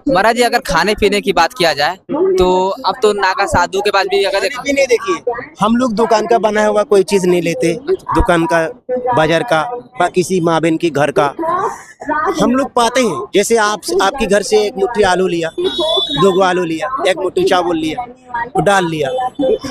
महाराज जी, अगर खाने पीने की बात किया जाए तो अब तो नागा साधु के पास भी अगर भी नहीं, देखिए हम लोग दुकान का बनाया हुआ कोई चीज नहीं लेते, दुकान का, बाजार का, या किसी माँ बहन के घर का हम लोग पाते हैं। जैसे आपके घर से एक मुट्ठी आलू लिया, 2 आलू लिया, एक मुट्ठी चावल लिया, तो डाल लिया,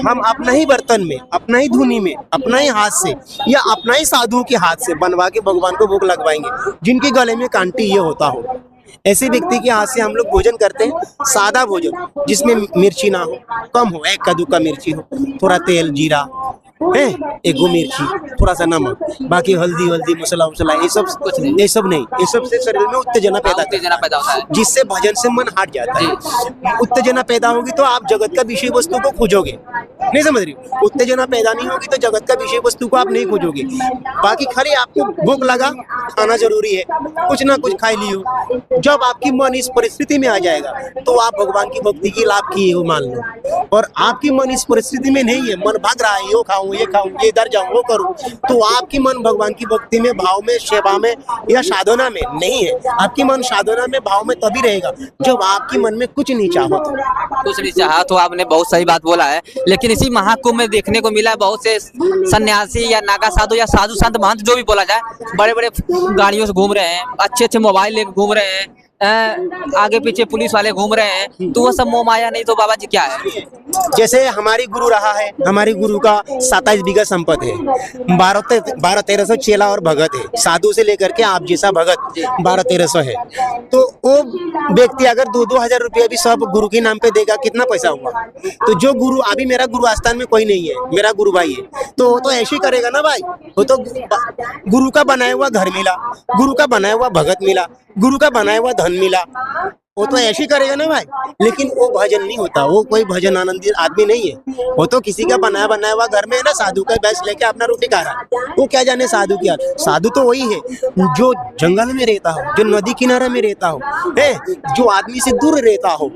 हम अपना ही बर्तन में, अपना ही धुनी में, अपना ही हाथ से या अपना ही साधुओं के हाथ से बनवा के भगवान को भोग लगवाएंगे, जिनके गले में कांटी ये होता हो। ऐसे व्यक्ति के हाथ से हम लोग भोजन करते हैं, सादा भोजन जिसमें मिर्ची ना हो, कम हो, 1 कद्दू का मिर्ची हो, थोड़ा तेल जीरा है, 1 मिर्ची, थोड़ा सा नमक, बाकी हल्दी मसाला ये सब कुछ नहीं, ये सब नहीं। ये सब से शरीर में उत्तेजना पैदा होता है, जिससे भजन से मन हट जाता है। उत्तेजना पैदा होगी तो आप जगत का विषय वस्तु को खोजोगे, नहीं समझ रही? उत्तेजना पैदा नहीं होगी तो जगत का विषय वस्तु को आप नहीं खोजोगे। बाकी खाली आपको भूख लगा, खाना जरूरी है, कुछ ना कुछ खा लियो। जब आपकी मन इस परिस्थिति में आ जाएगा तो आप भगवान की भक्ति की लाभ किए हो मान लो, और आपकी मन इस परिस्थिति में नहीं है, मन भाग रहा है, यो खाऊं, ये खाऊं, ये इधर जाऊं, वो करूं, तो आपकी मन भगवान की भक्ति में, भाव में, सेवा में या साधना में नहीं है। आपकी मन साधना में, भाव में तभी रहेगा जब आपकी मन में कुछ नहीं चाहो। कुछ नहीं चाहा तो आपने बहुत सही बात बोला है। लेकिन इसी महाकुंभ में देखने को मिला है बहुत से सन्यासी या नागा साधु या साधु संत महंत जो भी बोला जाए, बड़े बड़े गाड़ियों से घूम रहे हैं, अच्छे मोबाइल लेकर घूम रहे हैं, आगे पीछे पुलिस वाले घूम रहे हैं, तो वो सब मोह माया नहीं तो बाबा जी क्या है? जैसे हमारी गुरु रहा है, हमारी गुरु का 27 बीघा संपत्ति है, 1200-1300 चेला और भगत है, साधु से लेकर के आप जैसा भगत 1200-1300 है। तो वो व्यक्ति अगर 2-2 हजार रुपया भी सब गुरु के नाम पे देगा, कितना पैसा हुआ? तो जो गुरु, अभी मेरा गुरु आस्थान में कोई नहीं है, मेरा गुरु भाई है, तो वो तो ऐसे ही करेगा ना भाई। वो तो गुरु का बनाया हुआ घर मिला, गुरु का बनाया हुआ भगत मिला, गुरु का बनाया हुआ धन मिला, वो तो ऐसे ही करेगा ना भाई। लेकिन वो भजन नहीं होता, वो कोई भजन आनंदी आदमी नहीं है। वो तो किसी का बनाया हुआ घर में है ना, साधु का बैच लेके अपना रोटी खा रहा है, वो क्या जाने साधु क्या। साधु तो वही है जो जंगल में रहता हो, जो नदी किनारे में रहता हो, है जो आदमी से दूर रहता हो,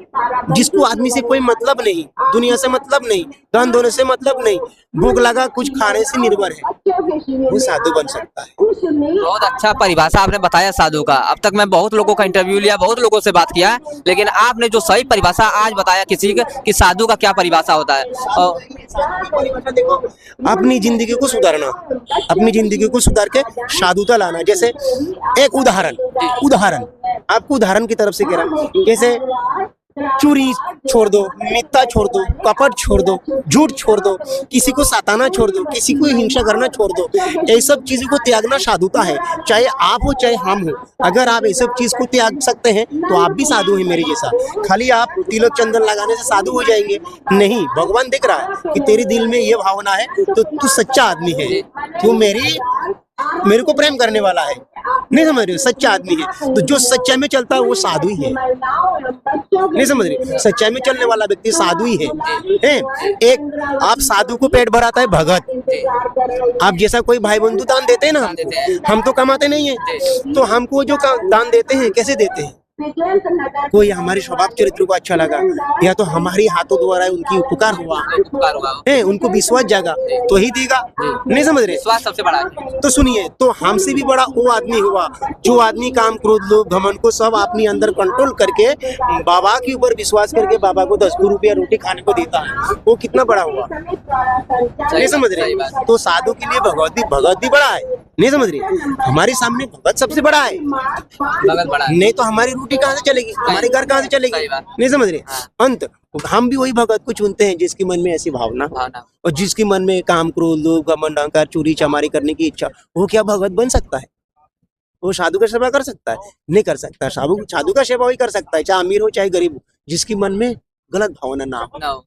जिसको आदमी से कोई मतलब नहीं, दुनिया से मतलब नहीं, धन धोने से मतलब नहीं, भूख लगा कुछ खाने से निर्भर है, वो साधु बन सकता है। बहुत अच्छा परिभाषा आपने बताया साधु का। अब तक मैं बहुत लोगों का इंटरव्यू लिया, बहुत लोगों से बात किया, लेकिन आपने जो सही परिभाषा आज बताया किसी कि साधु का क्या परिभाषा होता है। और देखो, अपनी जिंदगी को सुधारना, अपनी जिंदगी को सुधार के साधुता लाना। जैसे एक उदाहरण आपको उदाहरण की तरफ से कह रहा हूं, जैसे चोरी छोड़ दो, मिथ्या छोड़ दो, कपट छोड़ दो, झूठ छोड़ दो, किसी को सताना छोड़ दो, किसी को हिंसा करना छोड़ दो। ये सब चीजों को त्यागना साधुता है, चाहे आप हो चाहे हम हो। अगर आप ये सब चीज को त्याग सकते हैं तो आप भी साधु हैं मेरे जैसा। खाली आप तिलक चंदन लगाने से साधु हो जाएंगे नहीं, भगवान देख रहा है कि तेरे दिल में ये भावना है तो तू सच्चा आदमी है, तू मेरे को प्रेम करने वाला है, नहीं समझ रहे हो, सच्चा आदमी है। तो जो सच्चाई में चलता है वो साधु ही है, नहीं समझ रहे, सच्चाई में चलने वाला व्यक्ति साधु ही है। एक आप साधु को पेट भराता है भगत। आप जैसा कोई भाई बंधु दान देते हैं ना, हम तो कमाते नहीं है, तो हमको जो दान देते हैं कैसे देते हैं? कोई हमारे स्वभाव चरित्र को अच्छा लगा, या तो हमारी हाथों द्वारा उनकी उपकार हुआ है, उनको विश्वास जागा तो ही देगा, नहीं समझ रहे, विश्वास सबसे बड़ा है। तो सुनिए, तो हमसे भी बड़ा वो आदमी हुआ जो आदमी काम, क्रोध, लोभ, घमंड को सब अपने अंदर कंट्रोल करके बाबा के ऊपर विश्वास करके बाबा को 10 रुपया रोटी खाने को देता है, वो कितना बड़ा हुआ, नहीं समझ रहे। तो साधु के लिए भगत भी बड़ा है, नहीं समझ रही, हमारे सामने भगत सबसे बड़ा है, नहीं तो हमारी रोटी कहाँ से चलेगी, हमारे घर कहाँ से चलेगी, नहीं समझ रहे। अंत हम भी वही भगत को चुनते हैं जिसके मन में ऐसी भावना और जिसके मन में काम, क्रोध, लोभ, घमंड, अहंकार, चोरी चमारी करने की इच्छा, वो क्या भगत बन सकता है? वो साधु का सेवा कर सकता है? नहीं कर सकता। साधु का सेवा वही कर सकता है चाहे अमीर हो चाहे गरीब हो, जिसकी मन में गलत भावना ना हो।